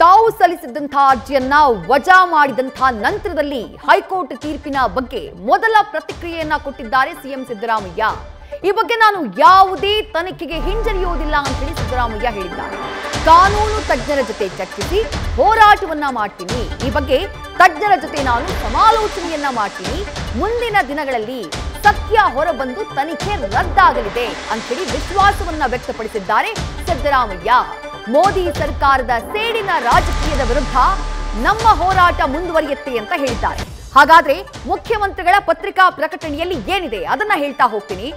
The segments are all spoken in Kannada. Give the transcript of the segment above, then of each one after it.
ತಾವು ಸಲ್ಲಿಸಿದಂತಹ ಅರ್ಜಿಯನ್ನ ವಜಾ ಮಾಡಿದಂತಹ ನಂತರದಲ್ಲಿ ಹೈಕೋರ್ಟ್ ತೀರ್ಪಿನ ಬಗ್ಗೆ ಮೊದಲ ಪ್ರತಿಕ್ರಿಯೆಯನ್ನ ಕೊಟ್ಟಿದ್ದಾರೆ ಸಿಎಂ ಸಿದ್ದರಾಮಯ್ಯ. ಈ ಬಗ್ಗೆ ನಾನು ಯಾವುದೇ ತನಿಖೆಗೆ ಹಿಂಜರಿಯುವುದಿಲ್ಲ ಅಂತ ಹೇಳಿ ಸಿದ್ದರಾಮಯ್ಯ ಹೇಳಿದ್ದಾರೆ. ಕಾನೂನು ತಜ್ಞರ ಜೊತೆ ಚರ್ಚಿಸಿ ಹೋರಾಟವನ್ನ ಮಾಡ್ತೀನಿ. ಈ ಬಗ್ಗೆ ತಜ್ಞರ ಜೊತೆ ನಾನು ಸಮಾಲೋಚನೆಯನ್ನ ಮಾಡ್ತೀನಿ. ಮುಂದಿನ ದಿನಗಳಲ್ಲಿ ಸತ್ಯ ಹೊರಬಂದು ತನಿಖೆ ರದ್ದಾಗಲಿದೆ ಅಂತ ಹೇಳಿ ವಿಶ್ವಾಸವನ್ನ ವ್ಯಕ್ತಪಡಿಸಿದ್ದಾರೆ ಸಿದ್ದರಾಮಯ್ಯ. ಮೋದಿ ಸರ್ಕಾರದ ಸೇಡಿನ ರಾಜಕೀಯದ ವಿರುದ್ಧ ನಮ್ಮ ಹೋರಾಟ ಮುಂದುವರಿಯುತ್ತೆ ಅಂತ ಹೇಳಿದ್ದಾರೆ. ಹಾಗಾದ್ರೆ ಮುಖ್ಯಮಂತ್ರಿಗಳ ಪತ್ರಿಕಾ ಪ್ರಕಟಣೆಯಲ್ಲಿ ಏನಿದೆ ಅದನ್ನ ಹೇಳ್ತಾ ಹೋಗ್ತೀನಿ.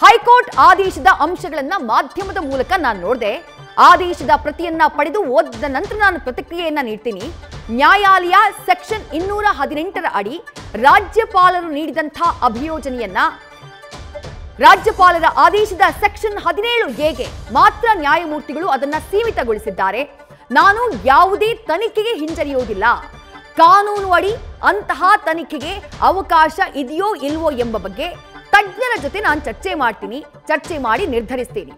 ಹೈಕೋರ್ಟ್ ಆದೇಶದ ಅಂಶಗಳನ್ನ ಮಾಧ್ಯಮದ ಮೂಲಕ ನಾನು ನೋಡಿದೆ. ಆದೇಶದ ಪ್ರತಿಯನ್ನ ಪಡೆದು ಓದಿದ ನಂತರ ನಾನು ಪ್ರತಿಕ್ರಿಯೆಯನ್ನ ನೀಡ್ತೀನಿ. ನ್ಯಾಯಾಲಯ ಸೆಕ್ಷನ್ 218ರ ಅಡಿ ರಾಜ್ಯಪಾಲರು ನೀಡಿದಂತಹ ಅಭಿಯೋಜನೆಯನ್ನ ರಾಜ್ಯಪಾಲರ ಆದೇಶದ ಸೆಕ್ಷನ್ 17ಎಗೆ ಮಾತ್ರ ನ್ಯಾಯಮೂರ್ತಿಗಳು ಅದನ್ನ ಸೀಮಿತಗೊಳಿಸಿದ್ದಾರೆ. ನಾನು ಯಾವುದೇ ತನಿಖೆಗೆ ಹಿಂಜರಿಯುವುದಿಲ್ಲ. ಕಾನೂನು ಅಡಿ ಅಂತಹ ತನಿಖೆಗೆ ಅವಕಾಶ ಇದೆಯೋ ಇಲ್ವೋ ಎಂಬ ಬಗ್ಗೆ ತಜ್ಞರ ಜೊತೆ ನಾನು ಚರ್ಚೆ ಮಾಡಿ ನಿರ್ಧರಿಸ್ತೀನಿ.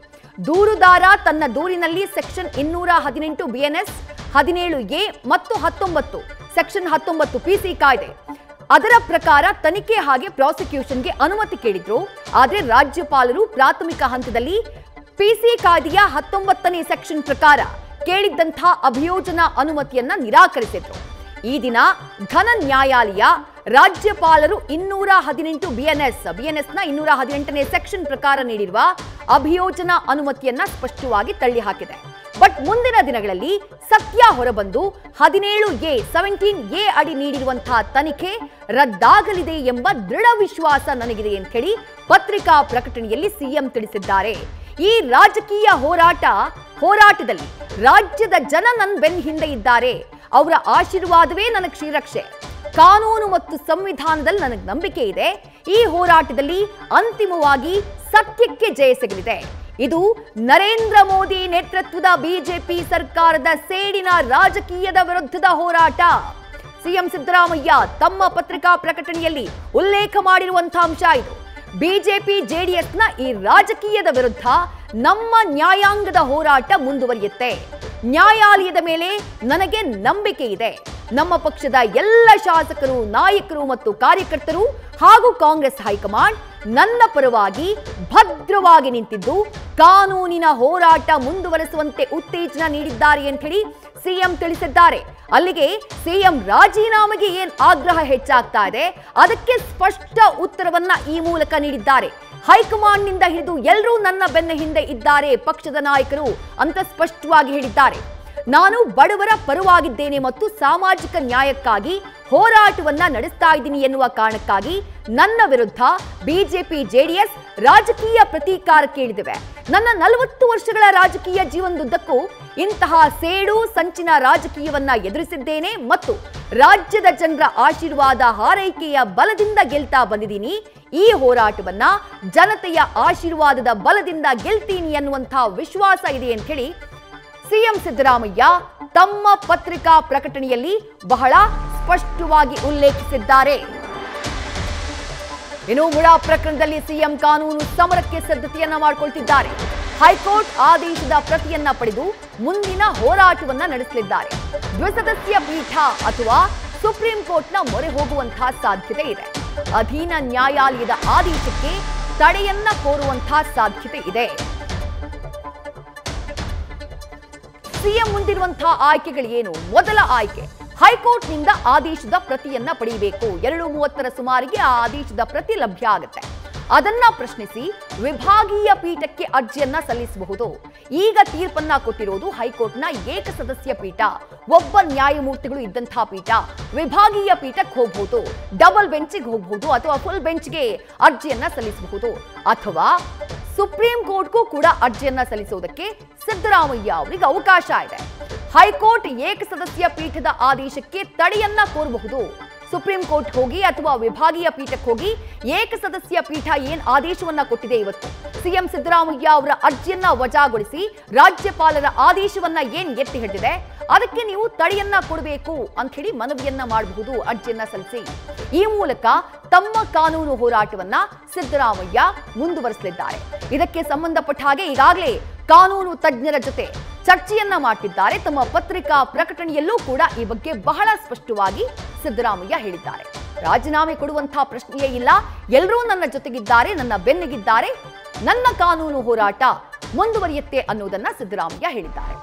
ದೂರುದಾರ ತನ್ನ ದೂರಿನಲ್ಲಿ ಸೆಕ್ಷನ್ 218 BNS 17A ಮತ್ತು 19 ಸೆಕ್ಷನ್ 19 PC ಕಾಯ್ದೆ ಅದರ ಪ್ರಕಾರ ತನಿಖೆ ಹಾಗೆ ಪ್ರಾಸಿಕ್ಯೂಷನ್ಗೆ ಅನುಮತಿ ಕೇಳಿದ್ರು. ಆದರೆ ರಾಜ್ಯಪಾಲರು ಪ್ರಾಥಮಿಕ ಹಂತದಲ್ಲಿ PC ಕಾಯ್ದೆಯ 19ನೇ ಸೆಕ್ಷನ್ ಪ್ರಕಾರ ಕೇಳಿದ್ದಂತಹ ಅಭಿಯೋಜನಾ ಅನುಮತಿಯನ್ನ ನಿರಾಕರಿಸಿದ್ರು. ಈ ದಿನ ಘನ ನ್ಯಾಯಾಲಯ ರಾಜ್ಯಪಾಲರು 218 BNSನ 218ನೇ ಸೆಕ್ಷನ್ ಪ್ರಕಾರ ನೀಡಿರುವ ಅಭಿಯೋಜನಾ ಅನುಮತಿಯನ್ನ ಸ್ಪಷ್ಟವಾಗಿ ತಳ್ಳಿ ಹಾಕಿದೆ. ಬಟ್ ಮುಂದಿನ ದಿನಗಳಲ್ಲಿ ಸತ್ಯ ಹೊರಬಂದು 17A ಅಡಿ ನೀಡಿರುವಂತಹ ತನಿಖೆ ರದ್ದಾಗಲಿದೆ ಎಂಬ ದೃಢ ವಿಶ್ವಾಸ ನನಗಿದೆ ಅಂತ ಹೇಳಿ ಪತ್ರಿಕಾ ಪ್ರಕಟಣೆಯಲ್ಲಿ ಸಿಎಂ ತಿಳಿಸಿದ್ದಾರೆ. ಈ ರಾಜಕೀಯ ಹೋರಾಟದಲ್ಲಿ ರಾಜ್ಯದ ಜನ ನನ್ನ ಬೆನ್ನ ಹಿಂದೆ ಇದ್ದಾರೆ. ಅವರ ಆಶೀರ್ವಾದವೇ ನನಗೆ ಶ್ರೀರಕ್ಷೆ. ಕಾನೂನು ಮತ್ತು ಸಂವಿಧಾನದಲ್ಲಿ ನನಗೆ ನಂಬಿಕೆ ಇದೆ. ಈ ಹೋರಾಟದಲ್ಲಿ ಅಂತಿಮವಾಗಿ ಸತ್ಯಕ್ಕೆ ಜಯ ಸಿಗಲಿದೆ. ಇದು ನರೇಂದ್ರ ಮೋದಿ ನೇತೃತ್ವದ ಬಿಜೆಪಿ ಸರ್ಕಾರದ ಸೇಡಿನ ರಾಜಕೀಯದ ವಿರುದ್ಧದ ಹೋರಾಟ. ಸಿಎಂ ಸಿದ್ದರಾಮಯ್ಯ ತಮ್ಮ ಪತ್ರಿಕಾ ಪ್ರಕಟಣೆಯಲ್ಲಿ ಉಲ್ಲೇಖ ಮಾಡಿರುವಂತಹ ಅಂಶ ಇದು. ಬಿಜೆಪಿ ಜೆಡಿಎಸ್ನ ಈ ರಾಜಕೀಯದ ವಿರುದ್ಧ ನಮ್ಮ ನ್ಯಾಯಾಂಗದ ಹೋರಾಟ ಮುಂದುವರಿಯುತ್ತೆ. ನ್ಯಾಯಾಲಯದ ಮೇಲೆ ನನಗೆ ನಂಬಿಕೆ ಇದೆ. ನಮ್ಮ ಪಕ್ಷದ ಎಲ್ಲ ಶಾಸಕರು, ನಾಯಕರು ಮತ್ತು ಕಾರ್ಯಕರ್ತರು ಹಾಗೂ ಕಾಂಗ್ರೆಸ್ ಹೈಕಮಾಂಡ್ ನನ್ನ ಪರವಾಗಿ ಭದ್ರವಾಗಿ ನಿಂತಿದ್ದು ಕಾನೂನಿನ ಹೋರಾಟ ಮುಂದುವರಿಸುವಂತೆ ಉತ್ತೇಜನ ನೀಡಿದ್ದಾರೆ ಅಂತ ಹೇಳಿ ಸಿಎಂ ತಿಳಿಸಿದ್ದಾರೆ. ಅಲ್ಲಿಗೆ ಸಿಎಂ ರಾಜೀನಾಮೆಗೆ ಏನ್ ಆಗ್ರಹ ಹೆಚ್ಚಾಗ್ತಾ ಇದೆ ಅದಕ್ಕೆ ಸ್ಪಷ್ಟ ಉತ್ತರವನ್ನ ಈ ಮೂಲಕ ನೀಡಿದ್ದಾರೆ. ಹೈಕಮಾಂಡ್ ನಿಂದ ಹಿಡಿದು ಎಲ್ಲರೂ ನನ್ನ ಬೆನ್ನ ಹಿಂದೆ ಇದ್ದಾರೆ ಪಕ್ಷದ ನಾಯಕರು ಅಂತ ಸ್ಪಷ್ಟವಾಗಿ ಹೇಳಿದ್ದಾರೆ. ನಾನು ಬಡವರ ಪರವಾಗಿದ್ದೇನೆ ಮತ್ತು ಸಾಮಾಜಿಕ ನ್ಯಾಯಕ್ಕಾಗಿ ಹೋರಾಟವನ್ನ ನಡೆಸ್ತಾ ಇದ್ದೀನಿ ಎನ್ನುವ ಕಾರಣಕ್ಕಾಗಿ ನನ್ನ ವಿರುದ್ಧ ಬಿಜೆಪಿ ಜೆಡಿಎಸ್ ರಾಜಕೀಯ ಪ್ರತೀಕಾರ ಕೇಳಿದಿವೆ. ನನ್ನ 40 ವರ್ಷಗಳ ರಾಜಕೀಯ ಜೀವನದುದ್ದಕ್ಕೂ ಇಂತಹ ಸೇಡು ಸಂಚಿನ ರಾಜಕೀಯವನ್ನ ಎದುರಿಸಿದ್ದೇನೆ ಮತ್ತು ರಾಜ್ಯದ ಜನರ ಆಶೀರ್ವಾದ ಹಾರೈಕೆಯ ಬಲದಿಂದ ಗೆಲ್ತಾ ಬಂದಿದ್ದೀನಿ. ಈ ಹೋರಾಟವನ್ನ ಜನತೆಯ ಆಶೀರ್ವಾದದ ಬಲದಿಂದ ಗೆಲ್ತೀನಿ ಅನ್ನುವಂತಹ ವಿಶ್ವಾಸ ಇದೆ ಅಂತ ಹೇಳಿ ಸಿಎಂ ಸಿದ್ದರಾಮಯ್ಯ ತಮ್ಮ ಪತ್ರಿಕಾ ಪ್ರಕಟಣೆಯಲ್ಲಿ ಬಹಳ ಸ್ಪಷ್ಟವಾಗಿ ಉಲ್ಲೇಖಿಸಿದ್ದಾರೆ. ಇನ್ನು ಮುಡಾ ಪ್ರಕರಣದಲ್ಲಿ ಸಿಎಂ ಕಾನೂನು ಸಮರಕ್ಕೆ ಸಿದ್ಧತೆಯನ್ನ ಮಾಡಿಕೊಳ್ತಿದ್ದಾರೆ. ಹೈಕೋರ್ಟ್ ಆದೇಶದ ಪ್ರತಿಯನ್ನ ಪಡೆದು ಮುಂದಿನ ಹೋರಾಟವನ್ನ ನಡೆಸಲಿದ್ದಾರೆ. ದ್ವಿಸದಸ್ಯ ಪೀಠ ಅಥವಾ ಸುಪ್ರೀಂ ಕೋರ್ಟ್ನ ಮೊರೆ ಹೋಗುವಂತಹ ಸಾಧ್ಯತೆ ಇದೆ. ಅಧೀನ ನ್ಯಾಯಾಲಯದ ಆದೇಶಕ್ಕೆ ತಡೆಯನ್ನ ಕೋರುವಂತಹ ಸಾಧ್ಯತೆ ಇದೆ. ಸಿಎಂ ಮುಂದಿರುವಂತಹ ಆಯ್ಕೆಗಳೇನು? ಮೊದಲ ಆಯ್ಕೆ ಹೈಕೋರ್ಟ್ನಿಂದ ಆದೇಶದ ಪ್ರತಿಯನ್ನ ಪಡೆಯಬೇಕು. 2:30ರ ಸುಮಾರಿಗೆ ಆ ಆದೇಶದ ಪ್ರತಿ ಲಭ್ಯ ಆಗುತ್ತೆ. ಅದನ್ನ ಪ್ರಶ್ನಿಸಿ ವಿಭಾಗೀಯ ಪೀಠಕ್ಕೆ ಅರ್ಜಿಯನ್ನ ಸಲ್ಲಿಸಬಹುದು. ಈಗ ತೀರ್ಪನ್ನ ಕೊಟ್ಟಿರೋದು ಹೈಕೋರ್ಟ್ನ ಏಕಸದಸ್ಯ ಪೀಠ. ಒಬ್ಬ ನ್ಯಾಯಮೂರ್ತಿಗಳು ಇದ್ದಂತಹ ಪೀಠ. ವಿಭಾಗೀಯ ಪೀಠಕ್ಕೆ ಹೋಗಬಹುದು, ಡಬಲ್ ಬೆಂಚ್ಗೆ ಹೋಗಬಹುದು ಅಥವಾ ಫುಲ್ ಬೆಂಚ್ಗೆ ಅರ್ಜಿಯನ್ನ ಸಲ್ಲಿಸಬಹುದು. ಅಥವಾ ಸುಪ್ರೀಂ ಕೋರ್ಟ್ಗೂ ಕೂಡ ಅರ್ಜಿಯನ್ನ ಸಲ್ಲಿಸುವುದಕ್ಕೆ ಸಿದ್ದರಾಮಯ್ಯ ಅವರಿಗೆ ಅವಕಾಶ ಇದೆ. ಹೈಕೋರ್ಟ್ ಏಕಸದಸ್ಯ ಪೀಠದ ಆದೇಶಕ್ಕೆ ತಡೆಯನ್ನ ಕೋರಬಹುದು. ಸುಪ್ರೀಂ ಕೋರ್ಟ್ ಹೋಗಿ ಅಥವಾ ವಿಭಾಗೀಯ ಪೀಠಕ್ಕೆ ಹೋಗಿ ಏಕಸದಸ್ಯ ಪೀಠ ಏನ್ ಆದೇಶವನ್ನ ಕೊಟ್ಟಿದೆ ಇವತ್ತು ಸಿಎಂ ಸಿದ್ದರಾಮಯ್ಯ ಅವರ ಅರ್ಜಿಯನ್ನ ವಜಾಗೊಳಿಸಿ ರಾಜ್ಯಪಾಲರ ಆದೇಶವನ್ನ ಏನ್ ಎತ್ತಿ ಹಿಡಿದಿದೆ ಅದಕ್ಕೆ ನೀವು ತಡೆಯನ್ನ ಕೊಡಬೇಕು ಅಂತ ಹೇಳಿ ಮನವಿಯನ್ನ ಮಾಡಬಹುದು. ಅರ್ಜಿಯನ್ನ ಸಲ್ಲಿಸಿ ಈ ಮೂಲಕ ತಮ್ಮ ಕಾನೂನು ಹೋರಾಟವನ್ನ ಸಿದ್ದರಾಮಯ್ಯ ಮುಂದುವರಿಸಲಿದ್ದಾರೆ. ಇದಕ್ಕೆ ಸಂಬಂಧಪಟ್ಟ ಹಾಗೆ ಈಗಾಗಲೇ ಕಾನೂನು ತಜ್ಞರ ಜೊತೆ ಚರ್ಚೆಯನ್ನ ಮಾಡ್ತಿದ್ದಾರೆ. ತಮ್ಮ ಪತ್ರಿಕಾ ಪ್ರಕಟಣೆಯಲ್ಲೂ ಕೂಡ ಈ ಬಗ್ಗೆ ಬಹಳ ಸ್ಪಷ್ಟವಾಗಿ ಸಿದ್ದರಾಮಯ್ಯ ಹೇಳಿದ್ದಾರೆ. ರಾಜೀನಾಮೆ ಕೊಡುವಂತಹ ಪ್ರಶ್ನೆಯೇ ಇಲ್ಲ, ಎಲ್ಲರೂ ನನ್ನ ಜೊತೆಗಿದ್ದಾರೆ, ನನ್ನ ಬೆನ್ನಿಗಿದ್ದಾರೆ, ನನ್ನ ಕಾನೂನು ಹೋರಾಟ ಮುಂದುವರಿಯುತ್ತೆ ಅನ್ನೋದನ್ನ ಸಿದ್ದರಾಮಯ್ಯ ಹೇಳಿದ್ದಾರೆ.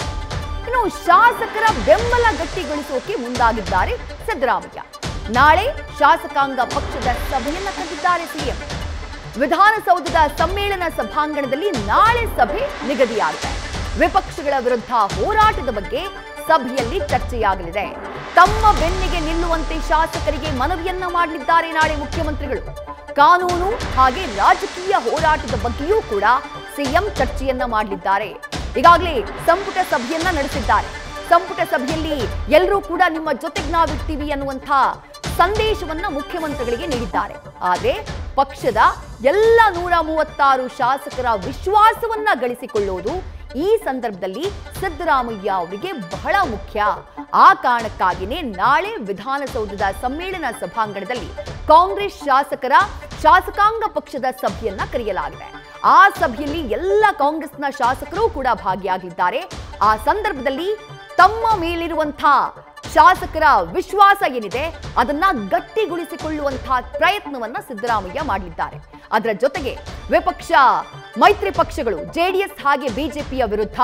ಇನ್ನು ಶಾಸಕರ ಬೆಂಬಲ ಗಟ್ಟಿಗೊಳಿಸೋಕೆ ಮುಂದಾಗಿದ್ದಾರೆ ಸಿದ್ದರಾಮಯ್ಯ. ನಾಳೆ ಶಾಸಕಾಂಗ ಪಕ್ಷದ ಸಭೆಯನ್ನ ಕರೆದಿದ್ದಾರೆ ಸಿಎಂ. ವಿಧಾನಸೌಧದ ಸಮ್ಮೇಳನ ಸಭಾಂಗಣದಲ್ಲಿ ನಾಳೆ ಸಭೆ ನಿಗದಿಯಾಗಿದೆ. ವಿಪಕ್ಷಗಳ ವಿರುದ್ಧ ಹೋರಾಟದ ಬಗ್ಗೆ ಸಭೆಯಲ್ಲಿ ಚರ್ಚೆಯಾಗಲಿದೆ. ತಮ್ಮ ಬೆನ್ನಿಗೆ ನಿಲ್ಲುವಂತೆ ಶಾಸಕರಿಗೆ ಮನವಿಯನ್ನ ಮಾಡಲಿದ್ದಾರೆ ನಾಳೆ ಮುಖ್ಯಮಂತ್ರಿಗಳು. ಕಾನೂನು ಹಾಗೆ ರಾಜಕೀಯ ಹೋರಾಟದ ಬಗ್ಗೆಯೂ ಕೂಡ ಸಿಎಂ ಚರ್ಚೆಯನ್ನ ಮಾಡಲಿದ್ದಾರೆ. ಈಗಾಗಲೇ ಸಂಪುಟ ಸಭೆಯನ್ನ ನಡೆಸಿದ್ದಾರೆ. ಸಂಪುಟ ಸಭೆಯಲ್ಲಿ ಎಲ್ಲರೂ ಕೂಡ ನಿಮ್ಮ ಜೊತೆಗೆ ನಾವಿರ್ತೀವಿ ಅನ್ನುವಂಥ ಸಂದೇಶವನ್ನ ಮುಖ್ಯಮಂತ್ರಿಗಳಿಗೆ ನೀಡಿದ್ದಾರೆ. ಆದರೆ ಪಕ್ಷದ ಎಲ್ಲ 136 ಶಾಸಕರ ವಿಶ್ವಾಸವನ್ನ ಗಳಿಸಿಕೊಳ್ಳುವುದು ಈ ಸಂದರ್ಭದಲ್ಲಿ ಸಿದ್ದರಾಮಯ್ಯ ಅವರಿಗೆ ಬಹಳ ಮುಖ್ಯ. ಆ ಕಾರಣಕ್ಕಾಗಿಯೇ ನಾಳೆ ವಿಧಾನಸೌಧದ ಸಮ್ಮೇಳನ ಸಭಾಂಗಣದಲ್ಲಿ ಕಾಂಗ್ರೆಸ್ ಶಾಸಕರ ಶಾಸಕಾಂಗ ಪಕ್ಷದ ಸಭೆಯನ್ನ ಕರೆಯಲಾಗಿದೆ. ಆ ಸಭೆಯಲ್ಲಿ ಎಲ್ಲ ಕಾಂಗ್ರೆಸ್ನ ಶಾಸಕರು ಕೂಡ ಭಾಗಿಯಾಗಲಿದ್ದಾರೆ. ಆ ಸಂದರ್ಭದಲ್ಲಿ ತಮ್ಮ ಮೇಲಿರುವಂತಹ ಶಾಸಕರ ವಿಶ್ವಾಸ ಏನಿದೆ ಅದನ್ನ ಗಟ್ಟಿಗೊಳಿಸಿಕೊಳ್ಳುವಂತಹ ಪ್ರಯತ್ನವನ್ನ ಸಿದ್ದರಾಮಯ್ಯ ಮಾಡಲಿದ್ದಾರೆ. ಅದರ ಜೊತೆಗೆ ವಿಪಕ್ಷ ಮೈತ್ರಿ ಪಕ್ಷಗಳು ಜೆಡಿಎಸ್ ಹಾಗೆ ಬಿಜೆಪಿಯ ವಿರುದ್ಧ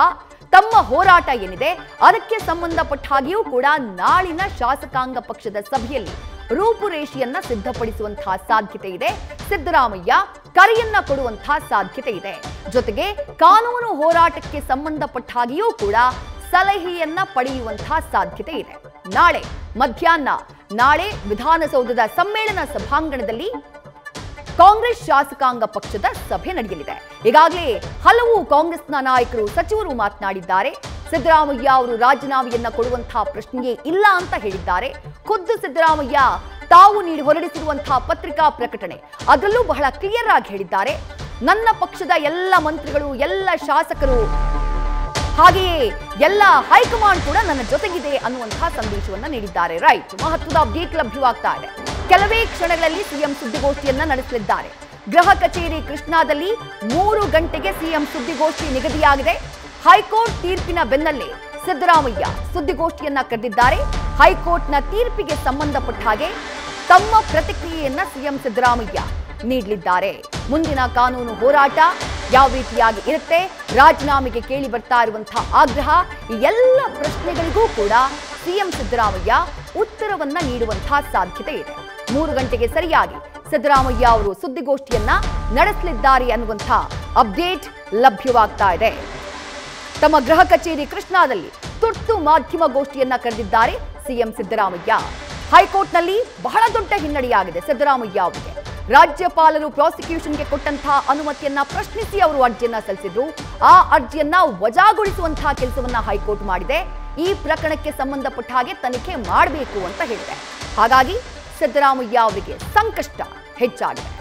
ತಮ್ಮ ಹೋರಾಟ ಏನಿದೆ ಅದಕ್ಕೆ ಸಂಬಂಧಪಟ್ಟ ಹಾಗೆಯೂ ಕೂಡ ನಾಳಿನ ಶಾಸಕಾಂಗ ಪಕ್ಷದ ಸಭೆಯಲ್ಲಿ ರೂಪುರೇಷೆಯನ್ನ ಸಿದ್ಧಪಡಿಸುವಂತಹ ಸಾಧ್ಯತೆ ಇದೆ. ಸಿದ್ದರಾಮಯ್ಯ ಕರೆಯನ್ನ ಕೊಡುವಂತಹ ಸಾಧ್ಯತೆ ಇದೆ. ಜೊತೆಗೆ ಕಾನೂನು ಹೋರಾಟಕ್ಕೆ ಸಂಬಂಧಪಟ್ಟ ಹಾಗೆಯೂ ಕೂಡ ಸಲಹೆಯನ್ನ ಪಡೆಯುವಂತಹ ಸಾಧ್ಯತೆ ಇದೆ. ನಾಳೆ ಮಧ್ಯಾಹ್ನ ವಿಧಾನಸೌಧದ ಸಮ್ಮೇಳನ ಸಭಾಂಗಣದಲ್ಲಿ ಕಾಂಗ್ರೆಸ್ ಶಾಸಕಾಂಗ ಪಕ್ಷದ ಸಭೆ ನಡೆಯಲಿದೆ. ಈಗಾಗಲೇ ಹಲವು ಕಾಂಗ್ರೆಸ್ನ ನಾಯಕರು ಸಚಿವರು ಮಾತನಾಡಿದ್ದಾರೆ. ಸಿದ್ದರಾಮಯ್ಯ ಅವರು ರಾಜೀನಾಮೆಯನ್ನ ಕೊಡುವಂತಹ ಪ್ರಶ್ನೆಯೇ ಇಲ್ಲ ಅಂತ ಹೇಳಿದ್ದಾರೆ. ಖುದ್ದು ಸಿದ್ದರಾಮಯ್ಯ ತಾವು ಹೊರಡಿಸಿರುವಂತಹ ಪತ್ರಿಕಾ ಪ್ರಕಟಣೆ ಅದರಲ್ಲೂ ಬಹಳ ಕ್ಲಿಯರ್ ಆಗಿ ಹೇಳಿದ್ದಾರೆ. ನನ್ನ ಪಕ್ಷದ ಎಲ್ಲ ಮಂತ್ರಿಗಳು, ಎಲ್ಲ ಶಾಸಕರು ಹಾಗೆಯೇ ಎಲ್ಲ ಹೈಕಮಾಂಡ್ ಕೂಡ ನನ್ನ ಜೊತೆಗಿದೆ ಅನ್ನುವಂತಹ ಸಂದೇಶವನ್ನ ನೀಡಿದ್ದಾರೆ. ರೈಟ್, ಮಹತ್ವದ ಅಪ್ಡೇಟ್ ಲಭ್ಯವಾಗ್ತಾ ಇದೆ. ಕೆಲವೇ ಕ್ಷಣಗಳಲ್ಲಿ ಸಿಎಂ ಸುದ್ದಿಗೋಷ್ಠಿಯನ್ನ ನಡೆಸಲಿದ್ದಾರೆ. ಗೃಹ ಕಚೇರಿ ಕೃಷ್ಣಾದಲ್ಲಿ 3 ಗಂಟೆಗೆ ಸಿಎಂ ಸುದ್ದಿಗೋಷ್ಠಿ ನಿಗದಿಯಾಗಿದೆ. ಹೈಕೋರ್ಟ್ ತೀರ್ಪಿನ ಬೆನ್ನಲ್ಲೇ ಸಿದ್ದರಾಮಯ್ಯ ಸುದ್ದಿಗೋಷ್ಠಿಯನ್ನ ಕರೆದಿದ್ದಾರೆ. ಹೈಕೋರ್ಟ್ನ ತೀರ್ಪಿಗೆ ಸಂಬಂಧಪಟ್ಟ ಹಾಗೆ ತಮ್ಮ ಪ್ರತಿಕ್ರಿಯೆಯನ್ನ ಸಿಎಂ ಸಿದ್ದರಾಮಯ್ಯ ನೀಡಲಿದ್ದಾರೆ. ಮುಂದಿನ ಕಾನೂನು ಹೋರಾಟ ಯಾವ ರೀತಿಯಾಗಿ ಇರುತ್ತೆ, ರಾಜೀನಾಮೆಗೆ ಕೇಳಿ ಬರ್ತಾ ಇರುವಂತಹ ಆಗ್ರಹ, ಈ ಎಲ್ಲ ಪ್ರಶ್ನೆಗಳಿಗೂ ಕೂಡ ಸಿಎಂ ಸಿದ್ದರಾಮಯ್ಯ ಉತ್ತರವನ್ನ ನೀಡುವಂತಹ ಸಾಧ್ಯತೆ ಇದೆ. 3 ಗಂಟೆಗೆ ಸರಿಯಾಗಿ ಸಿದ್ದರಾಮಯ್ಯ ಅವರು ಸುದ್ದಿಗೋಷ್ಠಿಯನ್ನ ನಡೆಸಲಿದ್ದಾರೆ ಅನ್ನುವಂತಹ ಅಪ್ಡೇಟ್ ಲಭ್ಯವಾಗ್ತಾ ಇದೆ. ತಮ್ಮ ಗೃಹ ಕಚೇರಿ ಕೃಷ್ಣಾದಲ್ಲಿ ತುರ್ತು ಮಾಧ್ಯಮ ಗೋಷ್ಠಿಯನ್ನ ಕರೆದಿದ್ದಾರೆ ಸಿಎಂ ಸಿದ್ದರಾಮಯ್ಯ. ಹೈಕೋರ್ಟ್ನಲ್ಲಿ ಬಹಳ ದೊಡ್ಡ ಹಿನ್ನಡೆಯಾಗಿದೆ ಸಿದ್ದರಾಮಯ್ಯ ಅವರಿಗೆ. ರಾಜ್ಯಪಾಲರು ಪ್ರಾಸಿಕ್ಯೂಷನ್ಗೆ ಕೊಟ್ಟಂತಹ ಅನುಮತಿಯನ್ನ ಪ್ರಶ್ನಿಸಿ ಅವರು ಅರ್ಜಿಯನ್ನ ಸಲ್ಲಿಸಿದ್ರು. ಆ ಅರ್ಜಿಯನ್ನ ವಜಾಗೊಳಿಸುವಂತಹ ಕೆಲಸವನ್ನ ಹೈಕೋರ್ಟ್ ಮಾಡಿದೆ. ಈ ಪ್ರಕರಣಕ್ಕೆ ಸಂಬಂಧಪಟ್ಟ ಹಾಗೆ ತನಿಖೆ ಮಾಡಬೇಕು ಅಂತ ಹೇಳಿದೆ. ಹಾಗಾಗಿ ಸಿದ್ದರಾಮಯ್ಯ ಅವರಿಗೆ ಸಂಕಷ್ಟ ಹೆಚ್ಚಾಗಿದೆ.